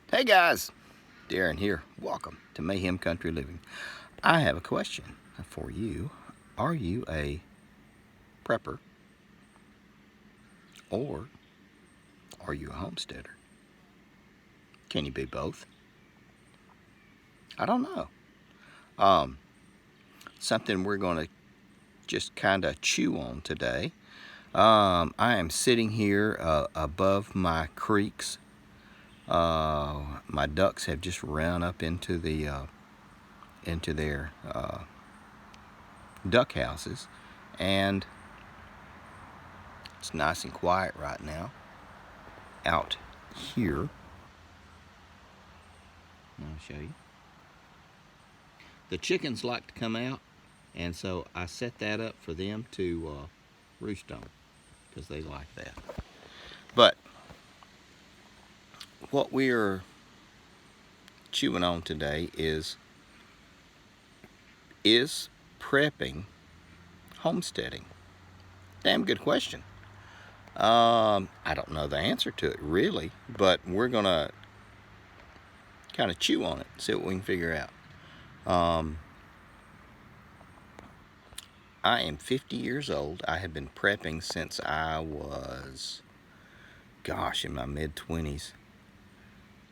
Hey guys, Darren here. Welcome to Mayhem Country Living. I have a question for you. Are you a prepper or are you a homesteader? Can you be both? I don't know. Something we're going to just kind of chew on today. I am sitting here above my creeks. My ducks have just run up into their duck houses, and it's nice and quiet right now out here. I'll show you. The chickens like to come out, and so I set that up for them to roost on because they like that. But what we are chewing on today is prepping homesteading? Damn good question. I don't know the answer to it really, but we're gonna kind of chew on it, see what we can figure out. I am 50 years old. I have been prepping since I was, in my mid-20s.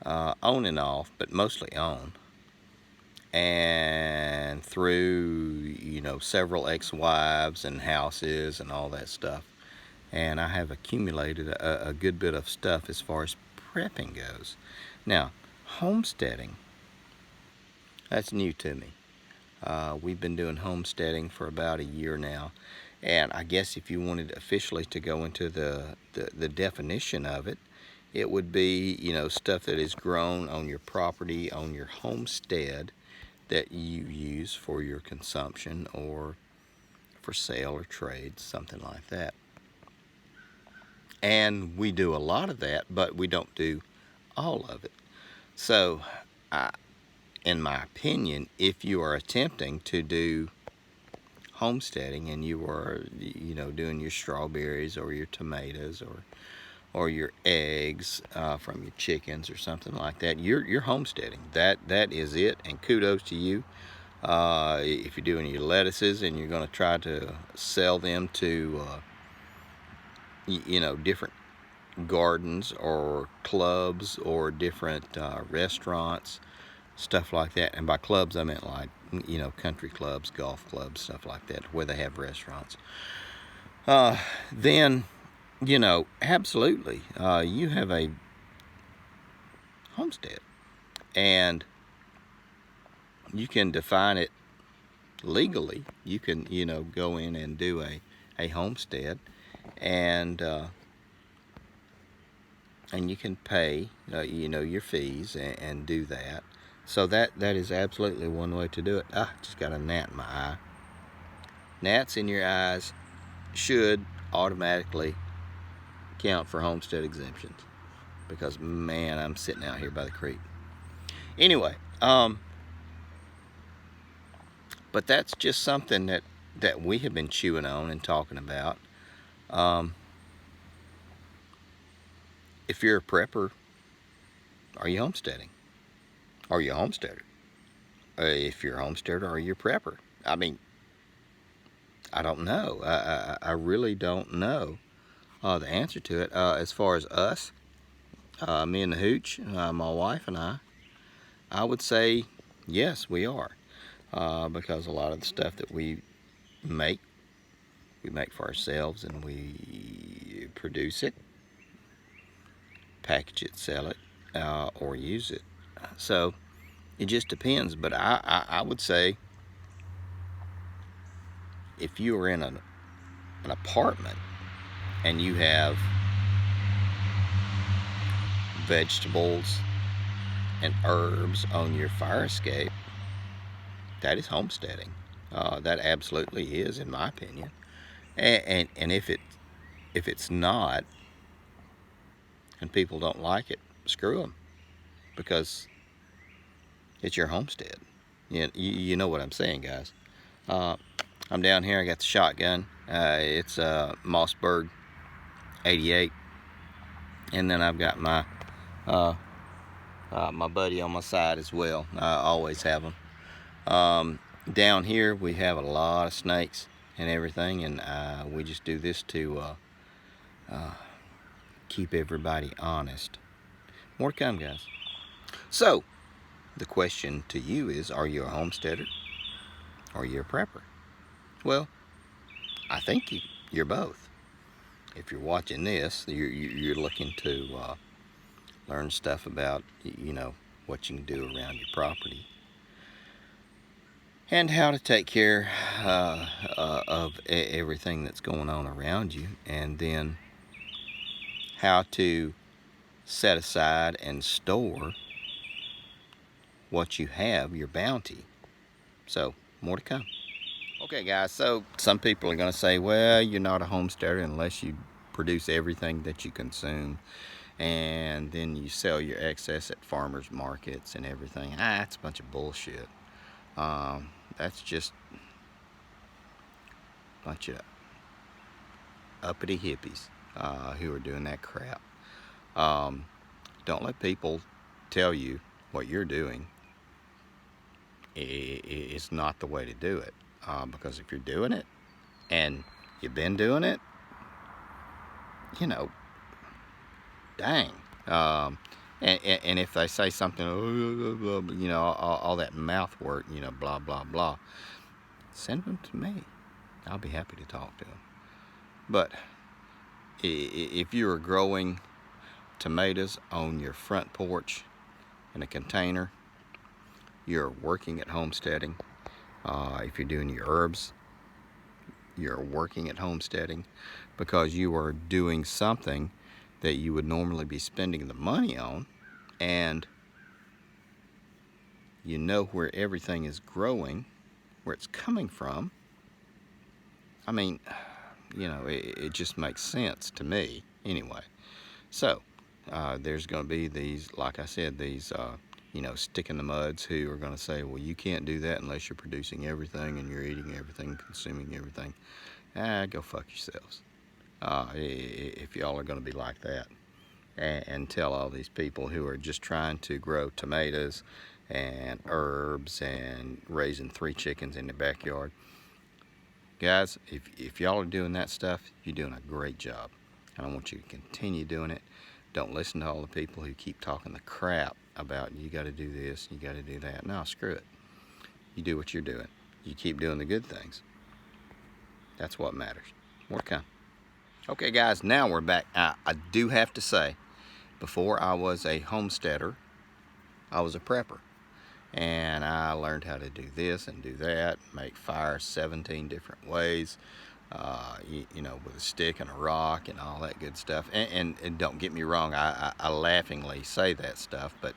On and off, but mostly on. And through, several ex-wives and houses and all that stuff. And I have accumulated a good bit of stuff as far as prepping goes. Now, homesteading, that's new to me. We've been doing homesteading for about a year now. And I guess if you wanted officially to go into the definition of it, it would be, stuff that is grown on your property, on your homestead, that you use for your consumption or for sale or trade, something like that. And we do a lot of that, but we don't do all of it. So, in my opinion, if you are attempting to do homesteading and you are, doing your strawberries or your tomatoes or your eggs from your chickens or something like that, you're homesteading. That is it, and kudos to you. If you're doing your lettuces and you're going to try to sell them to different gardens or clubs or different restaurants, stuff like that. And by clubs I meant like country clubs, golf clubs, stuff like that, where they have restaurants. Then absolutely, you have a homestead, and you can define it legally. You can go in and do a homestead, and you can pay your fees and do that. So that is absolutely one way to do it. Just got a gnat in my eye. Gnats in your eyes should automatically count for homestead exemptions, because man, I'm sitting out here by the creek. Anyway, but that's just something that we have been chewing on and talking about. If you're a prepper, are you homesteading? Are you a homesteader? If you're a homesteader, are you a prepper? I mean, I don't know. I really don't know the answer to it. As far as us, me and the hooch, my wife and I would say yes, we are. Because a lot of the stuff that we make for ourselves, and we produce it, package it, sell it, or use it. So it just depends. But I would say if you are in an apartment and you have vegetables and herbs on your fire escape, that is homesteading. That absolutely is, in my opinion. And if it's not, and people don't like it, screw them, because it's your homestead. You know what I'm saying, guys. I'm down here. I got the shotgun. It's Mossberg 88, and then I've got my My buddy on my side as well. I always have them. Down here we have a lot of snakes and everything, and we just do this to keep everybody honest. More to come, guys. So, the question to you is, are you a homesteader or are you a prepper? Well, I think you're both. If you're watching this, you're looking to learn stuff about, what you can do around your property and how to take care of everything that's going on around you, and then how to set aside and store what you have, your bounty. So, more to come. Okay, guys, so some people are going to say, well, you're not a homesteader unless you produce everything that you consume and then you sell your excess at farmers markets and everything. That's a bunch of bullshit. That's just a bunch of uppity hippies who are doing that crap. Don't let people tell you what you're doing is not the way to do it. Because if you're doing it and you've been doing it, dang. And if they say something, all that mouth work, blah, blah, blah, send them to me. I'll be happy to talk to them. But if you are growing tomatoes on your front porch in a container, you're working at homesteading. If you're doing your herbs, you're working at homesteading, because you are doing something that you would normally be spending the money on, and you know where everything is growing, where it's coming from. I mean, it just makes sense to me anyway. So there's going to be these, like I said, these stick in the muds who are going to say, well, you can't do that unless you're producing everything and you're eating everything, consuming everything. Go fuck yourselves. If y'all are going to be like that, and tell all these people who are just trying to grow tomatoes and herbs and raising 3 chickens in the backyard. Guys, if y'all are doing that stuff, you're doing a great job. And I want you to continue doing it. Don't listen to all the people who keep talking the crap about you got to do this, you got to do that. No, screw it. You do what you're doing. You keep doing the good things. That's what matters. More to come. Okay, guys, now we're back. I do have to say, before I was a homesteader, I was a prepper. And I learned how to do this and do that, make fire 17 different ways, with a stick and a rock and all that good stuff. And don't get me wrong, I laughingly say that stuff, but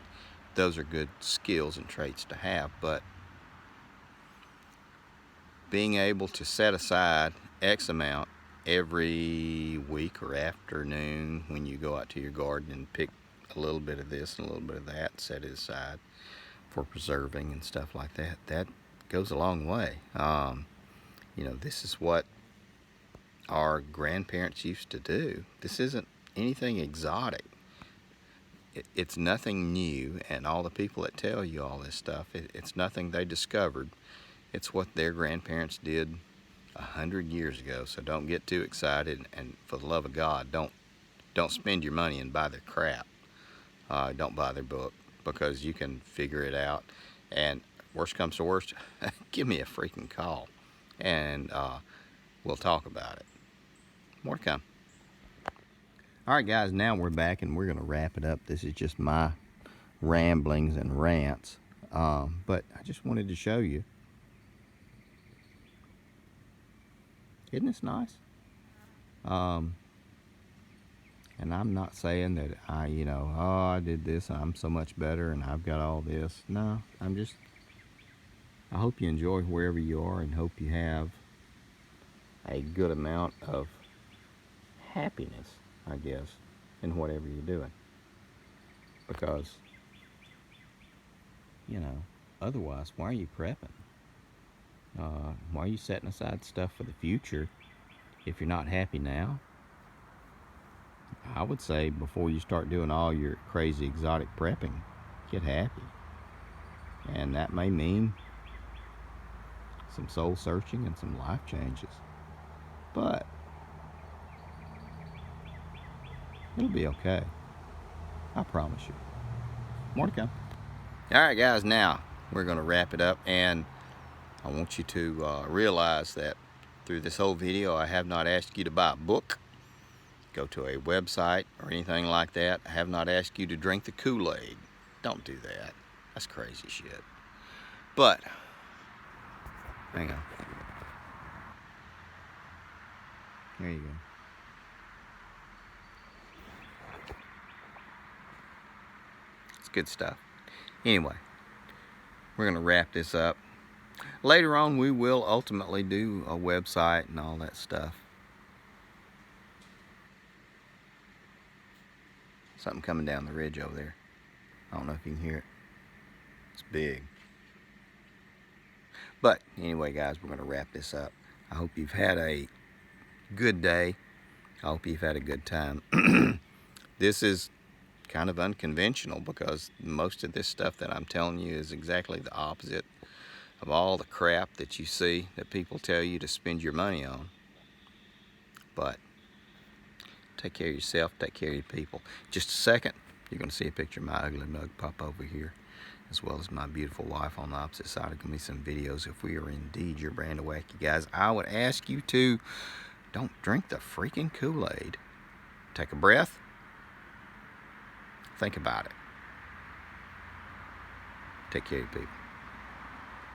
those are good skills and traits to have. But being able to set aside X amount every week or afternoon when you go out to your garden and pick a little bit of this and a little bit of that, set it aside for preserving and stuff like that, that goes a long way. This is what our grandparents used to do. This isn't anything exotic. It's nothing new, and all the people that tell you all this stuff, it's nothing they discovered. It's what their grandparents did 100 years ago. So don't get too excited, and for the love of God, don't spend your money and buy their crap. Don't buy their book, because you can figure it out. And worst comes to worst, give me a freaking call, and we'll talk about it. More to come. All right, guys, now we're back, and we're going to wrap it up. This is just my ramblings and rants, but I just wanted to show you. Isn't this nice? And I'm not saying that I did this, I'm so much better, and I've got all this. No, I hope you enjoy wherever you are, and hope you have a good amount of happiness, I guess, in whatever you're doing. Because, otherwise, why are you prepping? Why are you setting aside stuff for the future if you're not happy now? I would say before you start doing all your crazy exotic prepping, get happy. And that may mean some soul searching and some life changes. But it'll be okay. I promise you. More to come. Alright guys, now we're going to wrap it up, and I want you to realize that through this whole video I have not asked you to buy a book, go to a website, or anything like that. I have not asked you to drink the Kool-Aid. Don't do that. That's crazy shit. But, hang on. There you go. It's good stuff. Anyway, we're going to wrap this up. Later on, we will ultimately do a website and all that stuff. Something coming down the ridge over there. I don't know if you can hear it. It's big. But anyway, guys, we're going to wrap this up. I hope you've had a good day. I hope you've had a good time. This is kind of unconventional because most of this stuff that I'm telling you is exactly the opposite of all the crap that you see that people tell you to spend your money on. But take care of yourself, take care of your people. Just a second, you're going to see a picture of my ugly mug pop over here, as well as my beautiful wife on the opposite side. There's going to be some videos if we are indeed your brand of wacky guys. I would ask you to don't drink the freaking Kool-Aid. Take a breath. Think about it. Take care of your people.